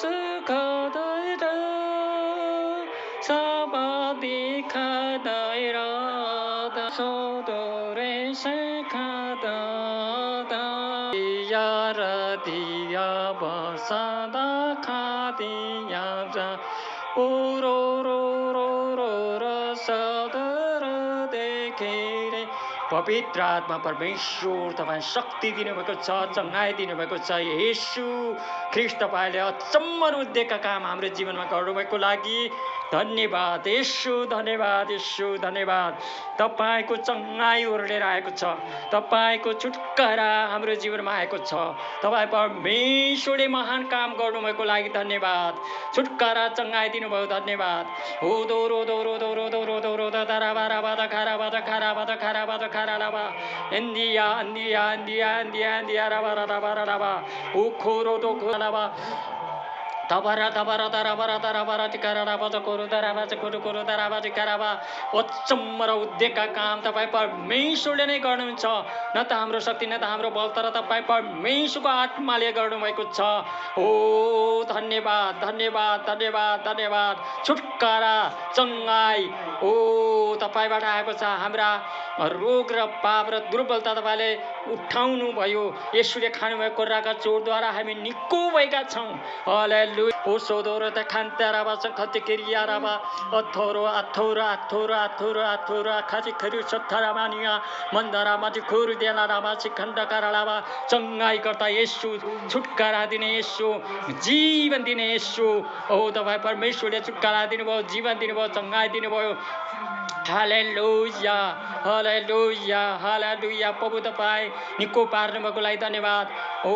सुखदैर समाधि खाँदैर सोदोरे सेखाँदा यार दिया बसदा खादिया जा रो रो रो रो रो सदर देखेरे पवित्र आत्मा परमेश्वर तपाईँ शक्ति दिनुभएको छ, चङ्गाई दिनुभएको छ। येशू ख्रीष्ट तपाईँले अचम्म उद्देश्यका काम हाम्रो जीवनमा गर्नुभएको लागि धन्यवाद येशू, धन्यवाद येशू, धन्यवाद। तपाईँको चङ्गाई ओर्लेर आएको छ, तपाईँको छुटकारा हाम्रो जीवनमा आएको छ। तपाईँ परमेश्वरले महान काम गर्नुभएको लागि धन्यवाद। छुटकारा चङ्गाई दिनुभयो, धन्यवाद। हो दोरो दोरो दोरो दोरो दोरो दराबा राबा दखारा बादा खारा बादा खारा बादा खारा लाबा India India India India India राबा राबा राबा उखोरो दो खोलाबा तबरा तबरा तबरा तबरा टिकारा राबा चकोरो दराबा चकोरो कोरो दराबा टिकाराबा अचम्म र उद्देश्यका काम तपाईँ परमेश्वरले नै गर्नुहुन्छ। न त हाम्रो शक्ति न त हाम्रो बल, तर तपाईँ परमेश्वरको आत्माले गर्नुभएको छ। ओ धन्यवाद धन्यवाद धन्यवाद धन्यवाद। छुटकारा चङ्गाई ओ तपाईँबाट आएको छ। हाम्रा रोग र पाप र दुर्बलता तपाईँले उठाउनु भयो। येशूले खानुभएको कुराका चोटद्वारा हामी निको भएका छौँ। हालेलुया। ओ सोदोरो त खान्ताराबा सखति किरियाराबा अथोरो अथोरो अथोरो अथोरो अथोरो खाची खरि सत्थराबा निया मन्दरा माथि खोरु देलाराबा सिखण्ड करालाबा चङ्गाई गर्दा येशू, छुटकारा दिने येशू, जीवन दिने येशू। ओ तपाईँ परमेश्वरले छुटकारा दिनुभयो, जीवन दिनुभयो, चङ्गाई दिनुभयो। हालेलुया हालेलुया हालेलुया। प्रभु तपाईँ निको पार्नुभएको लागि धन्यवाद। ओ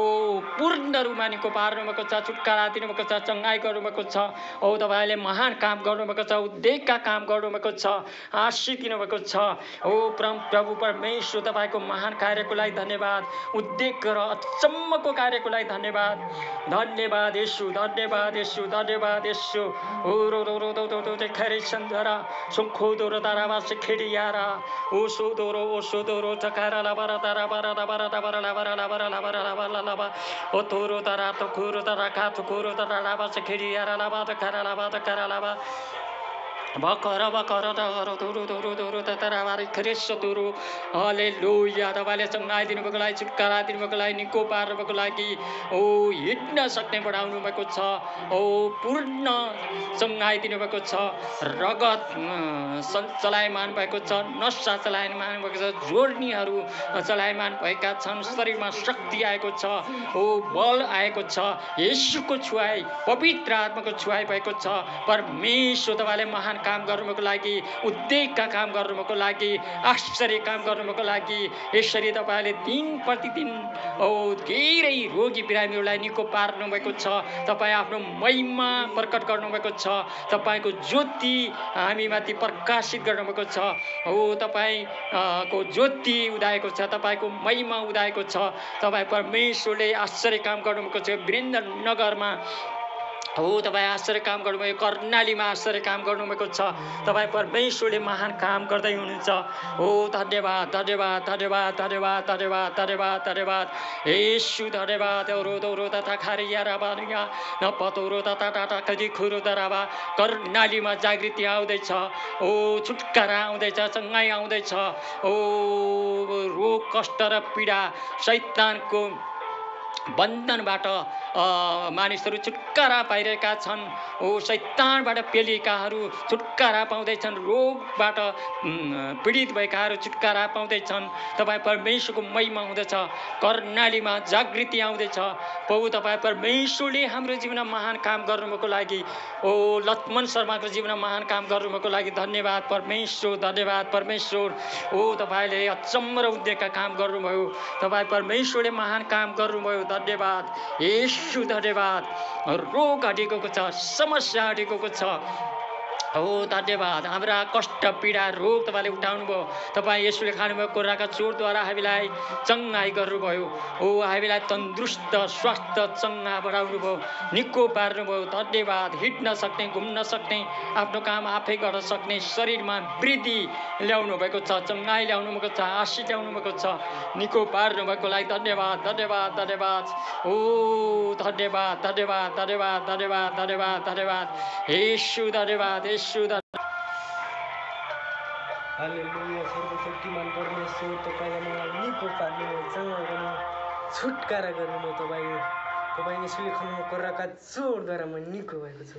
पूर्ण रूपमा निको पार्नुभएको छ, छुटकारा दिनुभएको छ, चङ्गाई गर्नुभएको छ। ओ तपाईँले महान काम गर्नुभएको छ, उद्देश्यका काम गर्नुभएको छ, आशीष दिनुभएको छ। ओ प्रभु परमेश्वर तपाईँको महान कार्यको लागि धन्यवाद, उद्देश्य र अचम्मको कार्यको लागि धन्यवाद। धन्यवाद येशू, धन्यवाद येशू, धन्यवाद येशू। ओ रो रो रो दो दो दो खरे सन्दरा सुखो दो रो ताराबा से खेडियारा ओ सोदोरो ओ सोदोरो चकारा लाबारा तारा बारा लाबारा लाबारा लाबारा लाबारा लाबारा लाबारा लाबा ओ तोरो तारा तो खोरो तारा का तो खोरो तारा लाबा से खेडियारा लाबा त करा लाबा त करा लाबा बकर बकर दरो दुरु दुरु दुरु तराबारी ख्रिस्ट दुरु। हालेलुया। तपाईँले चङ्गाई दिनुभएको लागि, छुटकारा दिनुभएको लागि, निको पार्नुभएको लागि, ओ हिँड्न सक्ने बढाउनु भएको छ। ओ पूर्ण चङ्गाई दिनुभएको छ। रगत चलायमान भएको छ, नसा चलायमान भएको छ, जोड्नीहरू चलायमान भएका छन्, शरीरमा शक्ति आएको छ, ओ बल आएको छ। येशूको छुवाई, पवित्र आत्माको छुवाई भएको छ। परमेश्वर तपाईँले महान काम गर्नुभएको लागि, उद्देश्यका काम गर्नुभएको लागि, आश्चर्य काम गर्नुभएको लागि, यसरी तपाईँले दिन प्रतिदिन ओ धेरै रोगी बिरामीहरूलाई निको पार्नुभएको छ। तपाईँ आफ्नो महिमा प्रकट गर्नुभएको छ। तपाईँको ज्योति हामीमाथि प्रकाशित गर्नुभएको छ। हो तपाईँको ज्योति उदाएको छ, तपाईँको महिमा उदाएको छ। तपाईँ परमेश्वरले आश्चर्य काम गर्नुभएको छ। वीरेन्द्रनगरमा हो तपाईँ आश्चर्य काम गर्नुभयो, कर्णालीमा आश्चर्य काम गर्नुभएको छ। तपाईँ परमेश्वरले महान काम गर्दै हुनुहुन्छ। हो धन्यवाद धन्यवाद धन्यवाद धन्यवाद धन्यवाद धन्यवाद धन्यवाद येशू, धन्यवाद। औरो दौरो तथा खारिया राबानिया न पतौरो तथा टाटा कति खुरो दराबा कर्णालीमा जागृति आउँदैछ। ओ छुटकारा आउँदैछ, चङ्गाई आउँदैछ। ओ रोग कष्ट र पीडा शैतानको बन्धनबाट मानिसहरू छुटकारा पाइरहेका छन्। ओ शैतानबाट पेलिएकाहरू छुटकारा पाउँदैछन्, रोगबाट पीडित भएकाहरू छुटकारा पाउँदैछन्। तपाईँ परमेश्वरको महिमा हुँदैछ, कर्णालीमा जागृति आउँदैछ। प्रभु तपाईँ परमेश्वरले हाम्रो जीवनमा महान काम गर्नुभएको लागि, ओ लक्ष्मण शर्माको जीवनमा महान काम गर्नुभएको लागि धन्यवाद परमेश्वर, धन्यवाद परमेश्वर। ओ तपाईँले अचम्म र उद्देश्यका काम गर्नुभयो। तपाईँ परमेश्वरले महान काम गर्नुभयो, धन्यवाद येशू, धन्यवाद। रोग हटेको छ, समस्या हटेको छ। हो धन्यवाद हाम्रा कष्ट पीडा रोग तपाईँले उठाउनु भयो तपाईँ यसुले खानुभयो कोर्राका चोटद्वारा हामीलाई चङ्गाई गर्नुभयो हो हामीलाई तन्दुरुस्त स्वास्थ्य चङ्गा बढाउनु भयो निको पार्नुभयो धन्यवाद हिँड्न सक्ने घुम्न सक्ने आफ्नो काम आफै गर्न सक्ने शरीरमा वृद्धि ल्याउनु भएको छ चङ्गाई ल्याउनु भएको छ आशिष ल्याउनु भएको छ निको पार्नु भएको लागि धन्यवाद धन्यवाद धन्यवाद हो धन्यवाद धन्यवाद धन्यवाद धन्यवाद धन्यवाद धन्यवाद येशू धन्यवाद येशू हालेलुया सर्वशक्तिमान परमेश्वर तपाईँले मलाई निको पार्नुभयो चङ्गा गर्नु छुटकारा गर्नुभयो तपाईँ यसले खानु कोर्राका चोटद्वारा म निको भएको छु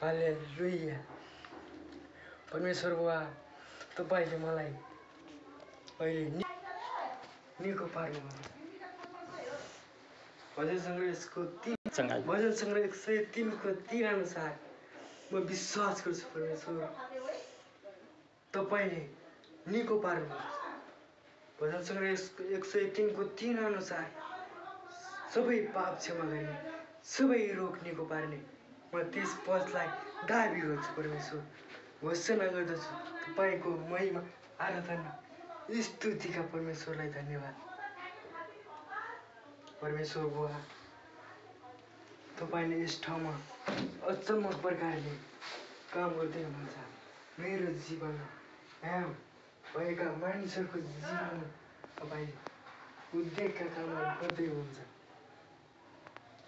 हालेलुया परमेश्वर बुवा तपाईँले मलाई अहिले निको पार्नुभयो भजन सङ्ग्रहको 103 को 3 अनुसार म विश्वास गर्छु परमेश्वर तपाईँले निको पार्नुभयो भजन सङ्ग्रह 103 को 3 अनुसार सबै पाप क्षमा गर्ने सबै रोग निको पार्ने म त्यस पदलाई दाबी गर्छु परमेश्वर घोषणा गर्दछु तपाईँको महिमा आराधना स्तुतिका परमेश्वरलाई धन्यवाद परमेश्वर बुवा तपाईँले यस ठाउँमा अचम्म प्रकारले काम गर्दै हुनुहुन्छ मेरो जीवनमा यहाँ भएका मानिसहरूको जीवनमा तपाईँले उद्योगका कामहरू गर्दै हुनुहुन्छ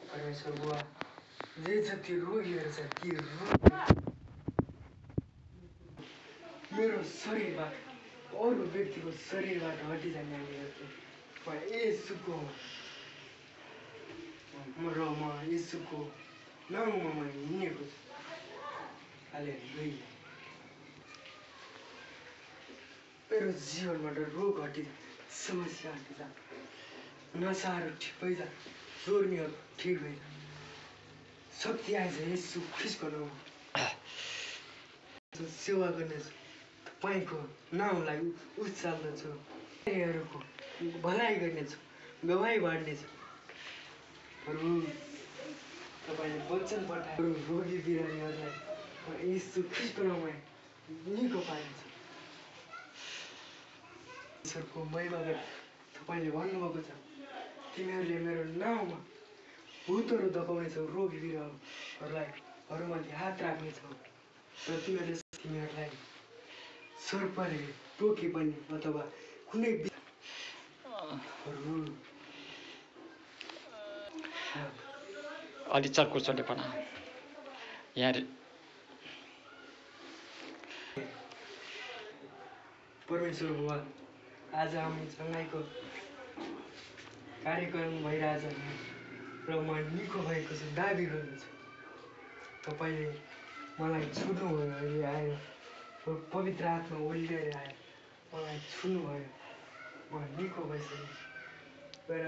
परमेश्वर बुवा जे जति रोगीहरू छ ती रोग मेरो शरीरबाट अरू व्यक्तिको शरीरबाट हटिजाने हामी गर्छौँ यसुको म यसुको नाउँमा म हिँडेको छु हालेलुया मेरो जीवनबाट रोग हटिन्छ समस्या हटिन्छ नसाहरू ठिक भइन्छ जोर्नीहरू ठिक भइन्छ शक्ति आएछ यसु ख्रिस्टको नाउँमा सेवा गर्नेछु तपाईँको नाउँलाई उचाल्दछु हरूको भलाइ गर्नेछु गवाई बाँड्नेछु तपाईँले वचन पठाएर रोगी बिरामीहरूलाई यीशु ख्रिस्टको नाउँमा निको पार्नेछ ईश्वरको महिमा गरेर तपाईँले भन्नुभएको छ तिमीहरूले मेरो नाउँमा भूतहरू दबाउनेछौ रोगी बिरामीहरूलाई हात राख्नेछौ र तिमीहरूलाई सर्पले टोके पनि अथवा कुनै अलि चर्को चले पनि यहाँ परमेश्वर बुवा आज हामी चङ्गाइको कार्यक्रम भइरहेछ र म निको भएको छु दाबी गर्दछु तपाईँले मलाई छुनुभयो अहिले आयो पवित्र आत्मा ओल्लिएर आयो मलाई छुनुभयो म निको भइसकेँ